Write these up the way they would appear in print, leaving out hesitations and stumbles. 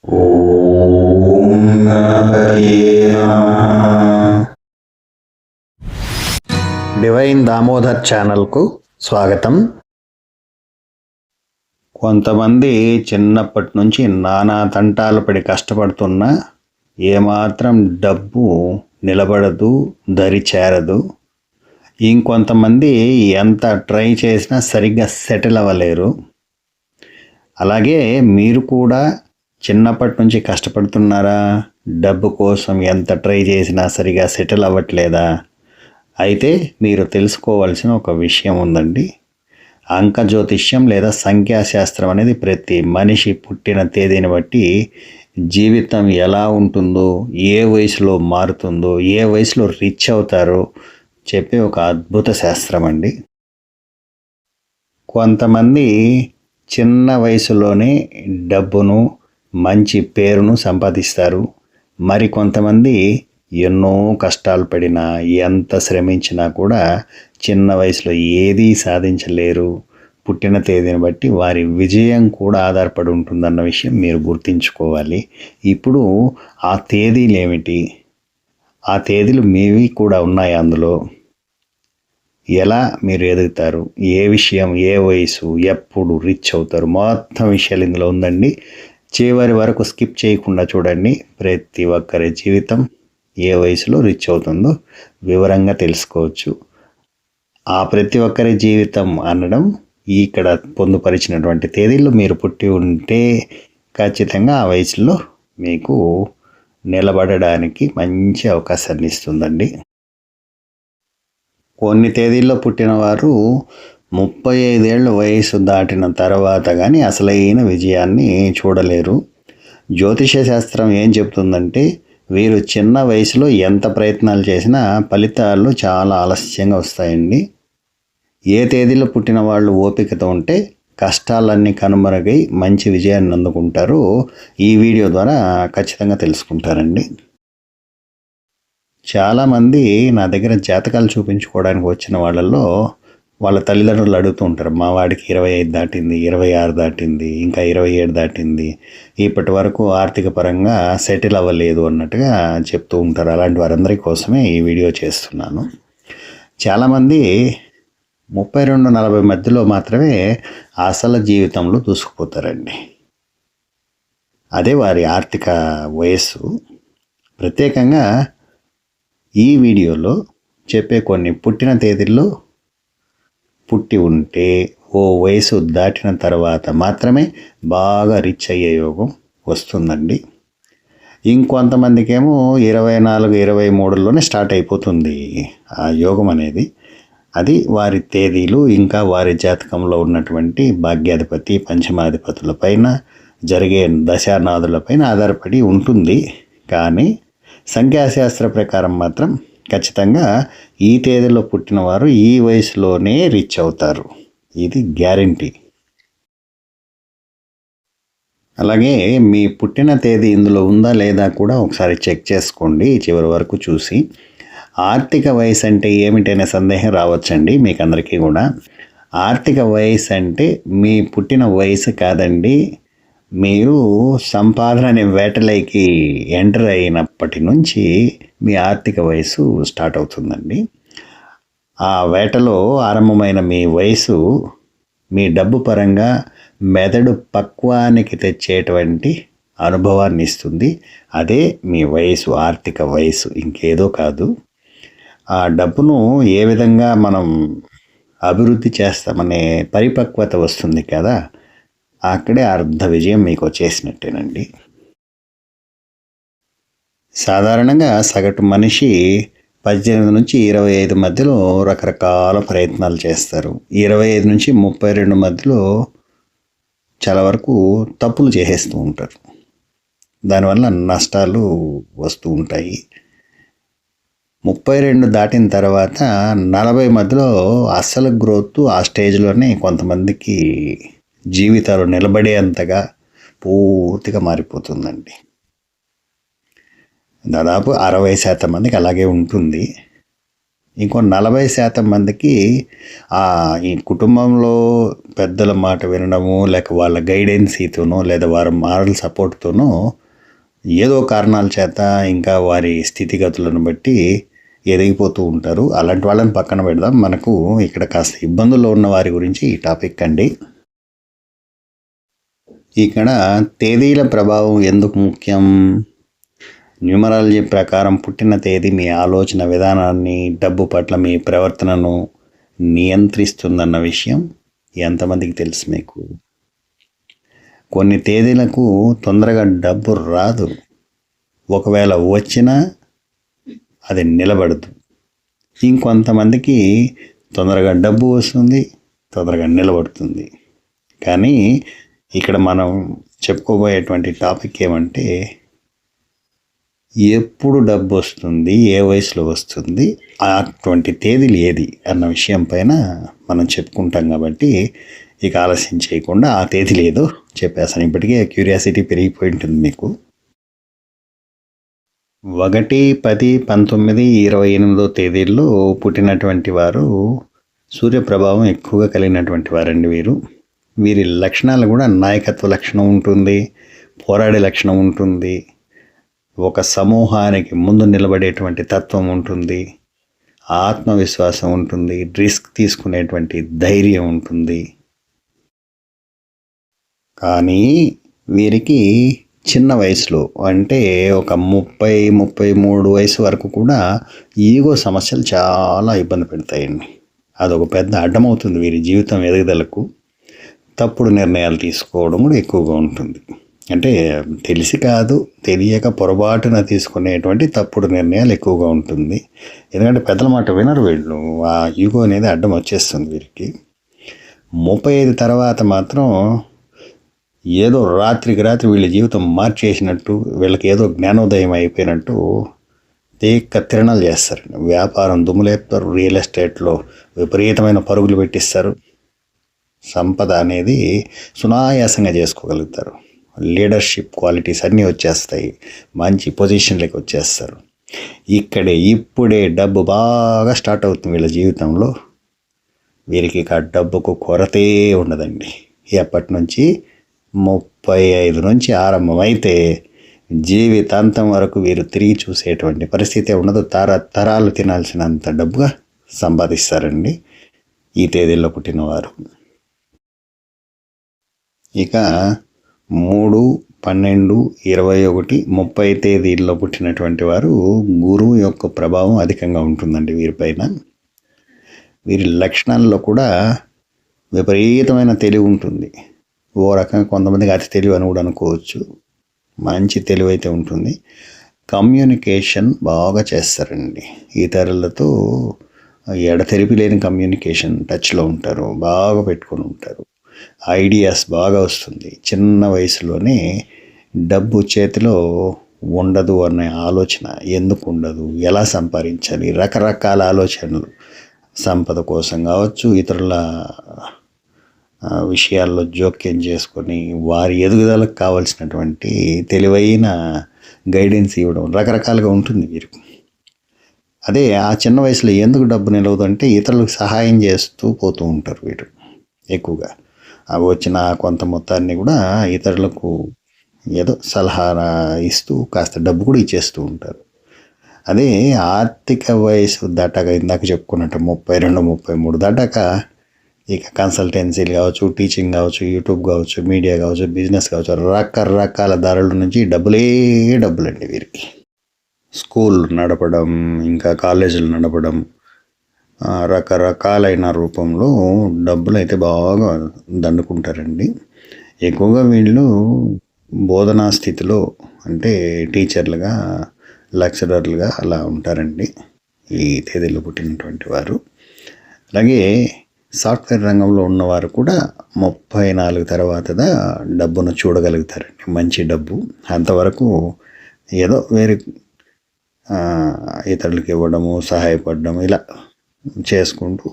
ఓం గణపతే నమః. డివైన్ దామోదర్ ఛానల్కు స్వాగతం. కొంతమంది చిన్నప్పటి నుంచి నానా తంటాలు పడి కష్టపడుతున్నా ఏమాత్రం డబ్బు నిలబడదు, దరి చేరదు. ఇంకొంతమంది ఎంత ట్రై చేసినా సరిగ్గా సెటిల్ అవ్వలేరు. అలాగే మీరు కూడా చిన్నప్పటి నుంచి కష్టపడుతున్నారా? డబ్బు కోసం ఎంత ట్రై చేసినా సరిగా సెటిల్ అవ్వట్లేదా? అయితే మీరు తెలుసుకోవాల్సిన ఒక విషయం ఉందండి. అంక జ్యోతిష్యం లేదా సంఖ్యాశాస్త్రం అనేది ప్రతి మనిషి పుట్టిన తేదీని బట్టి జీవితం ఎలా ఉంటుందో, ఏ వయసులో మారుతుందో, ఏ వయసులో రిచ్ అవుతారో చెప్పే ఒక అద్భుత శాస్త్రం అండి. కొంతమంది చిన్న వయసులోనే డబ్బును, మంచి పేరును సంపాదిస్తారు. మరి కొంతమంది ఎన్నో కష్టాలు పడినా, ఎంత శ్రమించినా కూడా చిన్న వయసులో ఏదీ సాధించలేరు. పుట్టిన తేదీని బట్టి వారి విజయం కూడా ఆధారపడి ఉంటుందన్న విషయం మీరు గుర్తుంచుకోవాలి. ఇప్పుడు ఆ తేదీలు ఏమిటి? ఆ తేదీలు మీవి కూడా ఉన్నాయి అందులో. ఎలా మీరు ఎదుగుతారు, ఏ విషయం, ఏ వయసు, ఎప్పుడు రిచ్ అవుతారు, మొత్తం విషయాలు ఇందులో ఉందండి. చివరి వరకు స్కిప్ చేయకుండా చూడండి. ప్రతి ఒక్కరి జీవితం ఏ వయసులో రిచ్ అవుతుందో వివరంగా తెలుసుకోవచ్చు. ఆ ప్రతి ఒక్కరి జీవితం అనడం ఇక్కడ పొందుపరిచినటువంటి తేదీల్లో మీరు పుట్టి ఉంటే ఖచ్చితంగా ఆ వయసులో మీకు నిలబడడానికి మంచి అవకాశాన్ని ఇస్తుందండి. కొన్ని తేదీల్లో పుట్టిన వారు 35 ఏళ్ళ వయసు దాటిన తర్వాత కానీ అసలైన విజయాన్ని చూడలేరు. జ్యోతిష శాస్త్రం ఏం చెప్తుందంటే వీరు చిన్న వయసులో ఎంత ప్రయత్నాలు చేసినా ఫలితాలు చాలా ఆలస్యంగా వస్తాయండి. ఏ తేదీలో పుట్టిన వాళ్ళు ఓపికతో ఉంటే కష్టాలన్నీ కనుమరుగై మంచి విజయాన్ని అందుకుంటారు. ఈ వీడియో ద్వారా ఖచ్చితంగా తెలుసుకుంటారండి. చాలామంది నా దగ్గర జాతకాలు చూపించుకోవడానికి వచ్చిన వాళ్ళల్లో వాళ్ళ తల్లిదండ్రులు అడుగుతూ ఉంటారు. మా వాడికి 25 దాటింది, 26 దాటింది, ఇంకా 27 దాటింది, ఇప్పటి వరకు ఆర్థిక పరంగా సెటిల్ అవ్వలేదు అన్నట్టుగా చెప్తూ ఉంటారు. అలాంటి వారందరి కోసమే ఈ వీడియో చేస్తున్నాను. చాలామంది 32-40 మధ్యలో మాత్రమే అసలు జీవితంలో దూసుకుపోతారండి. అదే వారి ఆర్థిక వయస్సు. ప్రత్యేకంగా ఈ వీడియోలో చెప్పే కొన్ని పుట్టిన తేదీల్లో పుట్టి ఉంటే ఓ వయసు దాటిన తర్వాత మాత్రమే బాగా రిచ్ అయ్యే యోగం వస్తుందండి. ఇంకొంతమందికి ఏమో 24-23లోనే స్టార్ట్ అయిపోతుంది ఆ యోగం అనేది. అది వారి తేదీలు, ఇంకా వారి జాతకంలో ఉన్నటువంటి భాగ్యాధిపతి, పంచమాధిపతుల పైన జరిగే దశానాదులపైన ఆధారపడి ఉంటుంది. కానీ సంఖ్యాశాస్త్ర ప్రకారం మాత్రం ఖచ్చితంగా ఈ తేదీలో పుట్టిన వారు ఈ వయసులోనే రిచ్ అవుతారు. ఇది గ్యారంటీ. అలాగే మీ పుట్టిన తేదీ ఇందులో ఉందా లేదా కూడా ఒకసారి చెక్ చేసుకోండి చివరి వరకు చూసి. ఆర్థిక వయసు అంటే ఏమిటనే సందేహం రావచ్చండి మీకు అందరికీ కూడా. ఆర్థిక వయసు అంటే మీ పుట్టిన వయసు కాదండి. మీరు సంపాదన అనే వేటలోకి ఎంటర్ అయినప్పటి నుంచి మీ ఆర్థిక వయసు స్టార్ట్ అవుతుందండి. ఆ వేటలో ఆరంభమైన మీ వయసు మీ డబ్బు పరంగా మెదడు పక్వానికి తెచ్చేటువంటి అనుభవాన్ని ఇస్తుంది. అదే మీ వయసు, ఆర్థిక వయసు, ఇంకేదో కాదు. ఆ డబ్బును ఏ విధంగా మనం అభివృద్ధి చేస్తామనే పరిపక్వత వస్తుంది కదా, అక్కడే అర్ధ విజయం మీకు వచ్చేసినట్టేనండి. సాధారణంగా సగటు మనిషి 18-25 మధ్యలో రకరకాల ప్రయత్నాలు చేస్తారు. 25-32 మధ్యలో చాలా వరకు తప్పులు చేసేస్తూ ఉంటారు. దానివల్ల నష్టాలు వస్తూ ఉంటాయి. 32 దాటిన తర్వాత 40 మధ్యలో అస్సలు గ్రోత్ ఆ స్టేజ్లోనే కొంతమందికి జీవితాలు నిలబడేంతగా పూర్తిగా మారిపోతుందండి. దాదాపు 60% మందికి అలాగే ఉంటుంది. ఇంకో 40% మందికి ఈ కుటుంబంలో పెద్దల మాట వినడము, లేక వాళ్ళ గైడెన్సీతోనో, లేదా వారి మారల్ సపోర్ట్తోనో ఏదో కారణాల చేత ఇంకా వారి స్థితిగతులను బట్టి ఎదిగిపోతూ ఉంటారు. అలాంటి వాళ్ళని పక్కన పెడదాం. మనకు ఇక్కడ కాస్త ఇబ్బందుల్లో ఉన్న వారి గురించి ఈ టాపిక్ అండి. ఇక్కడ తేదీల ప్రభావం ఎందుకు ముఖ్యం? న్యూమరాలజీ ప్రకారం పుట్టిన తేదీ మీ ఆలోచన విధానాన్ని, డబ్బు పట్ల మీ ప్రవర్తనను నియంత్రిస్తుందన్న విషయం ఎంతమందికి తెలుసు మీకు? కొన్ని తేదీలకు తొందరగా డబ్బు రాదు. ఒకవేళ వచ్చినా అది నిలబడదు. ఇంకొంతమందికి తొందరగా డబ్బు వస్తుంది, తొందరగా నిలబడుతుంది. కానీ ఇక్కడ మనం చెప్పుకోబోయేటువంటి టాపిక్ ఏమంటే, ఎప్పుడు డబ్బు వస్తుంది, ఏ వయసులో వస్తుంది, అటువంటి తేదీలు ఏది అన్న విషయం పైన మనం చెప్పుకుంటాం. కాబట్టి ఇక ఆలస్యం చేయకుండా ఆ తేదీలు ఏదో చెప్పేస్తాను. ఇప్పటికే క్యూరియాసిటీ పెరిగిపోయి ఉంటుంది మీకు. 1, 10, 19, 28 తేదీల్లో పుట్టినటువంటి వారు సూర్యప్రభావం ఎక్కువగా కలిగినటువంటి వారండి. వీరి లక్షణాలు కూడా నాయకత్వ లక్షణం ఉంటుంది, పోరాడే లక్షణం ఉంటుంది, ఒక సమూహానికి ముందు నిలబడేటువంటి తత్వం ఉంటుంది, ఆత్మవిశ్వాసం ఉంటుంది, రిస్క్ తీసుకునేటువంటి ధైర్యం ఉంటుంది. కానీ వీరికి చిన్న వయసులో, అంటే ఒక 30-33 వయసు వరకు కూడా ఈగో సమస్యలు చాలా ఇబ్బంది పెడతాయండి. అదొక పెద్ద అడ్డమవుతుంది వీరి జీవితం ఎదుగుదలకు. తప్పుడు నిర్ణయాలు తీసుకోవడం కూడా ఎక్కువగా ఉంటుంది. అంటే తెలిసి కాదు, తెలియక పొరపాటున తీసుకునేటువంటి తప్పుడు నిర్ణయాలు ఎక్కువగా ఉంటుంది. ఎందుకంటే పెద్దల మాట వినరు వీళ్ళు. ఆ ఈగో అనేది అడ్డం వచ్చేస్తుంది వీరికి. 35 తర్వాత మాత్రం ఏదో రాత్రికి రాత్రి వీళ్ళ జీవితం మార్చేసినట్టు, వీళ్ళకి ఏదో జ్ఞానోదయం అయిపోయినట్టు తిరణాలు చేస్తారండి. వ్యాపారం దుమ్ములేపుతారు, రియల్ ఎస్టేట్లో విపరీతమైన పరుగులు పెట్టిస్తారు, సంపద అనేది సునాయాసంగా చేసుకోగలుగుతారు, లీడర్షిప్ క్వాలిటీస్ అన్నీ వచ్చేస్తాయి, మంచి పొజిషన్లోకి వచ్చేస్తారు. ఇప్పుడే డబ్బు బాగా స్టార్ట్ అవుతుంది వీళ్ళ జీవితంలో. వీరికి డబ్బుకు కొరతే ఉండదండి. ఎప్పటి నుంచి 35 నుంచి ఆరంభమైతే జీవితాంతం వరకు వీరు తిరిగి చూసేటువంటి పరిస్థితి ఉండదు. తరాలు తినాల్సినంత డబ్బుగా సంపాదిస్తారండి ఈ తేదీల్లో పుట్టినవారు. ఇక 3, 12, 21, 30 తేదీల్లో పుట్టినటువంటి వారు గురువు యొక్క ప్రభావం అధికంగా ఉంటుందండి వీరిపైన. వీరి లక్షణాల్లో కూడా విపరీతమైన తెలివి ఉంటుంది. ఓ రకంగా కొంతమందికి అతి తెలివి అని కూడా అనుకోవచ్చు. మంచి తెలివి అయితే ఉంటుంది. కమ్యూనికేషన్ బాగా చేస్తారండి. ఇతరులతో ఎడతెరిపి లేని కమ్యూనికేషన్ టచ్లో ఉంటారు, బాగా పెట్టుకొని ఉంటారు. ఐడియాస్ బాగా వస్తుంది. చిన్న వయసులోనే డబ్బు చేతిలో ఉండదు అనే ఆలోచన ఎందుకు ఉండదు, ఎలా సంపాదించాలి, రకరకాల ఆలోచనలు సంపద కోసం కావచ్చు, ఇతరుల విషయాల్లో జోక్యం చేసుకొని వారి ఎదుగుదలకు కావలసినటువంటి తెలివైన గైడెన్స్ ఇవ్వడం రకరకాలుగా ఉంటుంది వీరికి. అదే ఆ చిన్న వయసులో ఎందుకు డబ్బు నిలవదు అంటే ఇతరులకు సహాయం చేస్తూ పోతూ ఉంటారు వీరు ఎక్కువగా. అవి వచ్చిన కొంత మొత్తాన్ని కూడా ఇతరులకు ఏదో సలహా ఇస్తూ కాస్త డబ్బు కూడా ఇచ్చేస్తూ ఉంటారు. అదే ఆర్థిక వయసు దాటాక, ఇందాక చెప్పుకున్నట్టు 32, 33 దాటాక ఇక కన్సల్టెన్సీలు కావచ్చు, టీచింగ్ కావచ్చు, యూట్యూబ్ కావచ్చు, మీడియా కావచ్చు, బిజినెస్ కావచ్చు, రకరకాల దారుల నుంచి డబ్బులండి వీరికి. స్కూల్ నడపడం, ఇంకా కాలేజీలు నడపడం, రకరకాలైన రూపంలో డబ్బులు అయితే బాగా దండుకుంటారండి. ఎక్కువగా వీళ్ళు బోధనా స్థితిలో, అంటే టీచర్లుగా, లెక్చరర్లుగా అలా ఉంటారండి ఈ తేదీలో పుట్టినటువంటి వారు. అలాగే సాఫ్ట్వేర్ రంగంలో ఉన్నవారు కూడా 34 తర్వాత డబ్బును చూడగలుగుతారండి, మంచి డబ్బు. అంతవరకు ఏదో వేరే ఇతరులకు ఇవ్వడము, సహాయపడడం ఇలా చేసుకుంటూ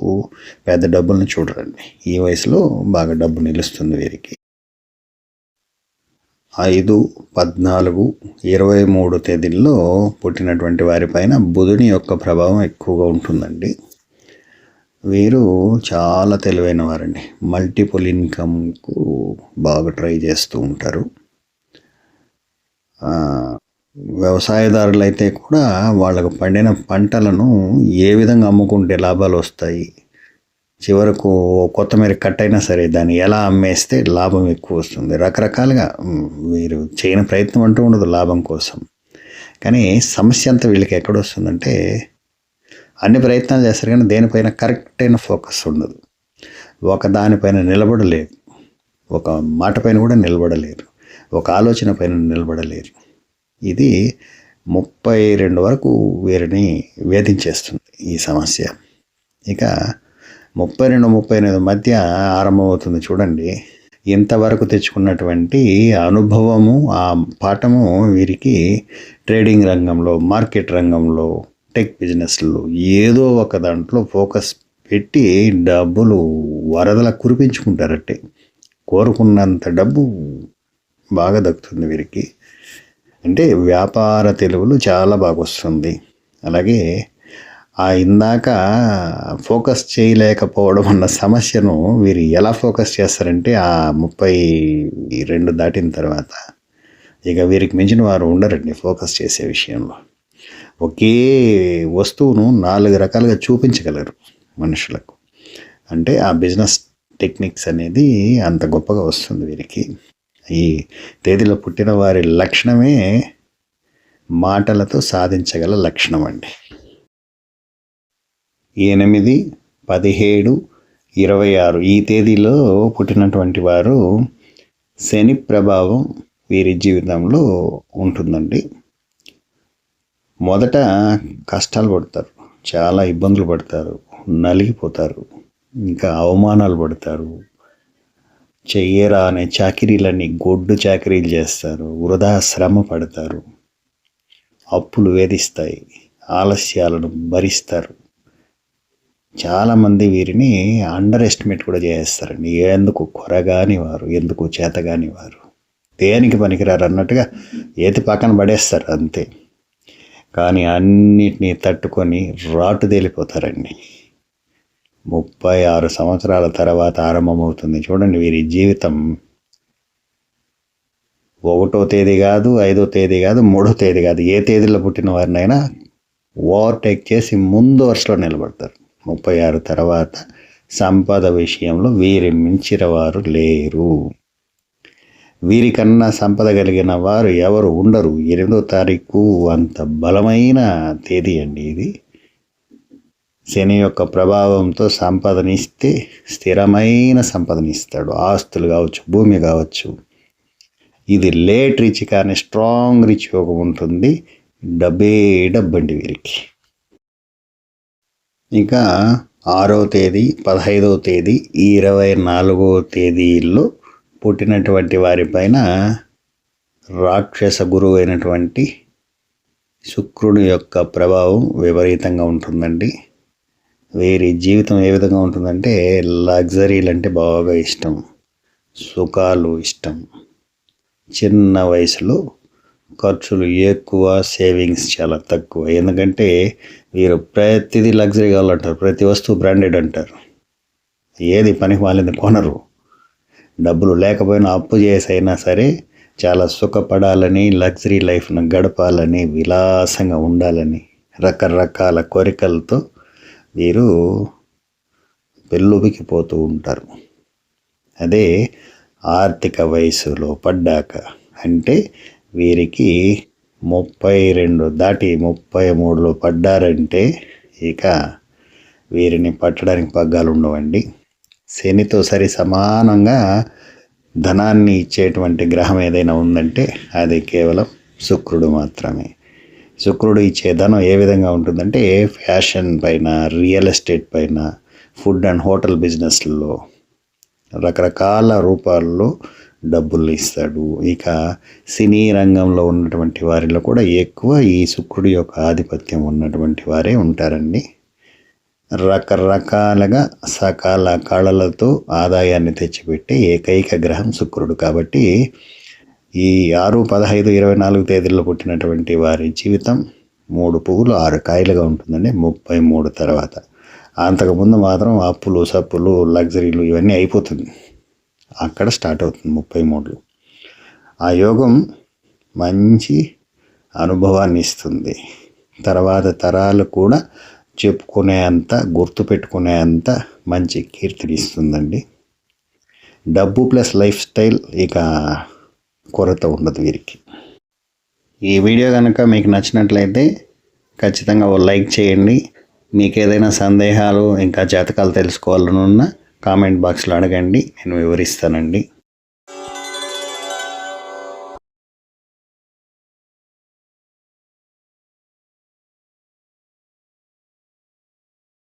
పెద్ద డబ్బులను చూడరండి. ఈ వయసులో బాగా డబ్బు నిలుస్తుంది వీరికి. 5, 14, 23 తేదీల్లో పుట్టినటువంటి వారిపైన బుధుని యొక్క ప్రభావం ఎక్కువగా ఉంటుందండి. వీరు చాలా తెలివైన వారండి. మల్టిపుల్ ఇన్కమ్కు బాగా ట్రై చేస్తూ ఉంటారు. వ్యవసాయదారులు అయితే కూడా వాళ్ళకు పండిన పంటలను ఏ విధంగా అమ్ముకుంటే లాభాలు వస్తాయి, చివరకు కొత్తిమీర కట్ అయినా సరే దాన్ని ఎలా అమ్మేస్తే లాభం ఎక్కువ వస్తుంది, రకరకాలుగా వీరు చేయని ప్రయత్నం అంటూ ఉండదు లాభం కోసం. కానీ సమస్య అంతా వీళ్ళకి ఎక్కడొస్తుందంటే అన్ని ప్రయత్నాలు చేస్తారు కానీ దేనిపైన కరెక్ట్ అయిన ఫోకస్ ఉండదు. ఒక దానిపైన నిలబడలేరు, ఒక మాట పైన కూడా నిలబడలేరు, ఒక ఆలోచన పైన నిలబడలేరు. ఇది 32 వరకు వీరిని వేధించేస్తుంది ఈ సమస్య. ఇక 32, 38 మధ్య ఆరంభమవుతుంది చూడండి. ఇంతవరకు తెచ్చుకున్నటువంటి అనుభవము, ఆ పాఠము వీరికి ట్రేడింగ్ రంగంలో, మార్కెట్ రంగంలో, టెక్ బిజినెస్లో ఏదో ఒక దాంట్లో ఫోకస్ పెట్టి డబ్బులు వరదల కురిపించుకుంటారట్టే. కోరుకున్నంత డబ్బు బాగా దక్కుతుంది వీరికి. అంటే వ్యాపార తెలివులు చాలా బాగా వస్తుంది. అలాగే ఇందాక ఫోకస్ చేయలేకపోవడం అన్న సమస్యను వీరు ఎలా ఫోకస్ చేస్తారంటే 32 దాటిన తర్వాత ఇక వీరికి మించిన వారు ఉండరండి ఫోకస్ చేసే విషయంలో. ఒకే వస్తువును 4 రకాలుగా చూపించగలరు మనుషులకు. అంటే ఆ బిజినెస్ టెక్నిక్స్ అనేది అంత గొప్పగా వస్తుంది వీరికి. ఈ తేదీలో పుట్టిన వారి లక్షణమే మాటలతో సాధించగల లక్షణం అండి. 8, 17, 26 ఈ తేదీలో పుట్టినటువంటి వారు శని ప్రభావం వీరి జీవితంలో ఉంటుందండి. మొదట కష్టాలు పడతారు, చాలా ఇబ్బందులు పడతారు, నలిగిపోతారు, ఇంకా అవమానాలు పడతారు, చెయ్యరా అనే చాకిరీలన్నీ గొడ్డు చాకిరీలు చేస్తారు, వృధా శ్రమ పడతారు, అప్పులు వేధిస్తాయి, ఆలస్యాలను భరిస్తారు. చాలామంది వీరిని అండర్ ఎస్టిమేట్ కూడా చేస్తారండి. ఎందుకు కొరగాని వారు, ఎందుకు చేతగాని వారు, దేనికి పనికిరారు అన్నట్టుగా ఏతి పక్కన పడేస్తారు అంతే. కానీ అన్నిటినీ తట్టుకొని రాటు తేలిపోతారండి. 36 సంవత్సరాల తర్వాత ఆరంభమవుతుంది చూడండి వీరి జీవితం. 1వ తేదీ కాదు, 5వ తేదీ కాదు, 3వ తేదీ కాదు, ఏ తేదీలో పుట్టిన వారినైనా ఓవర్టేక్ చేసి ముందు వరుసలో నిలబడతారు. 36 తర్వాత సంపద విషయంలో వీరి మించిన వారు లేరు. వీరికన్నా సంపద కలిగిన వారు ఎవరు ఉండరు. 8వ తారీఖు అంత బలమైన తేదీ అండి ఇది. శని యొక్క ప్రభావంతో సంపదనిస్తే స్థిరమైన సంపదనిస్తాడు. ఆస్తులు కావచ్చు, భూమి కావచ్చు. ఇది లేట్ రిచ్ కానీ స్ట్రాంగ్ రిచ్ యోగం ఉంటుంది. డబ్బండి వీరికి. ఇంకా 6వ తేదీ, 15వ తేదీ, 24వ తేదీల్లో పుట్టినటువంటి వారిపైన రాక్షస గురువు అయినటువంటి శుక్రుడి యొక్క ప్రభావం విపరీతంగా ఉంటుందండి. వీరి జీవితం ఏ విధంగా ఉంటుందంటే లగ్జరీలు అంటే బాగా ఇష్టం, సుఖాలు ఇష్టం, చిన్న వయసులో ఖర్చులు ఎక్కువ, సేవింగ్స్ చాలా తక్కువ. ఎందుకంటే వీరు ప్రతిదీ లగ్జరీ కావాలంటారు, ప్రతి వస్తువు బ్రాండెడ్ అంటారు, ఏది పనికి మాలింది కొనరు. డబ్బులు లేకపోయినా అప్పు చేసైనా సరే చాలా సుఖపడాలని, లగ్జరీ లైఫ్ను గడపాలని, విలాసంగా ఉండాలని రకరకాల కోరికలతో వీరు పెళ్ళుబికిపోతూ ఉంటారు. అదే ఆర్థిక వయసులో పడ్డాక అంటే వీరికి 32 దాటి 33లో పడ్డారంటే ఇక వీరిని పట్టడానికి పగ్గాలు ఉండవండి. శనితో సరి సమానంగా ధనాన్ని ఇచ్చేటువంటి గ్రహం ఏదైనా ఉందంటే అది కేవలం శుక్రుడు మాత్రమే. శుక్రుడు ఇచ్చే ధనం ఏ విధంగా ఉంటుందంటే ఫ్యాషన్ పైన, రియల్ ఎస్టేట్ పైన, ఫుడ్ అండ్ హోటల్ బిజినెస్లలో రకరకాల రూపాల్లో డబ్బులు ఇస్తాడు. ఇక సినీ రంగంలో ఉన్నటువంటి వారిలో కూడా ఎక్కువ ఈ శుక్రుడి యొక్క ఆధిపత్యం ఉన్నటువంటి వారే ఉంటారండి. రకరకాలుగా సకాల కళలతో ఆదాయాన్ని తెచ్చిపెట్టే ఏకైక గ్రహం శుక్రుడు. కాబట్టి ఈ 6, 15, 24 తేదీల్లో పుట్టినటువంటి వారి జీవితం 3 పువ్వులు 6 కాయలుగా ఉంటుందండి 33 తర్వాత. అంతకుముందు మాత్రం అప్పులు సప్పులు లగ్జరీలు ఇవన్నీ అయిపోతుంది. అక్కడ స్టార్ట్ అవుతుంది 33లో. ఆ యోగం మంచి అనుభవాన్ని ఇస్తుంది. తర్వాత తరాలు కూడా చెప్పుకునే అంత గుర్తుపెట్టుకునే అంత మంచి కీర్తిని ఇస్తుందండి. డబ్బు ప్లస్ లైఫ్ స్టైల్ ఇక కొరత ఉండదు వీరికి. ఈ వీడియో కనుక మీకు నచ్చినట్లయితే ఖచ్చితంగా ఓ లైక్ చేయండి. మీకు ఏదైనా సందేహాలు ఇంకా జాతకాలు తెలుసుకోవాలనున్నా కామెంట్ బాక్స్లో అడగండి, నేను వివరిస్తానండి.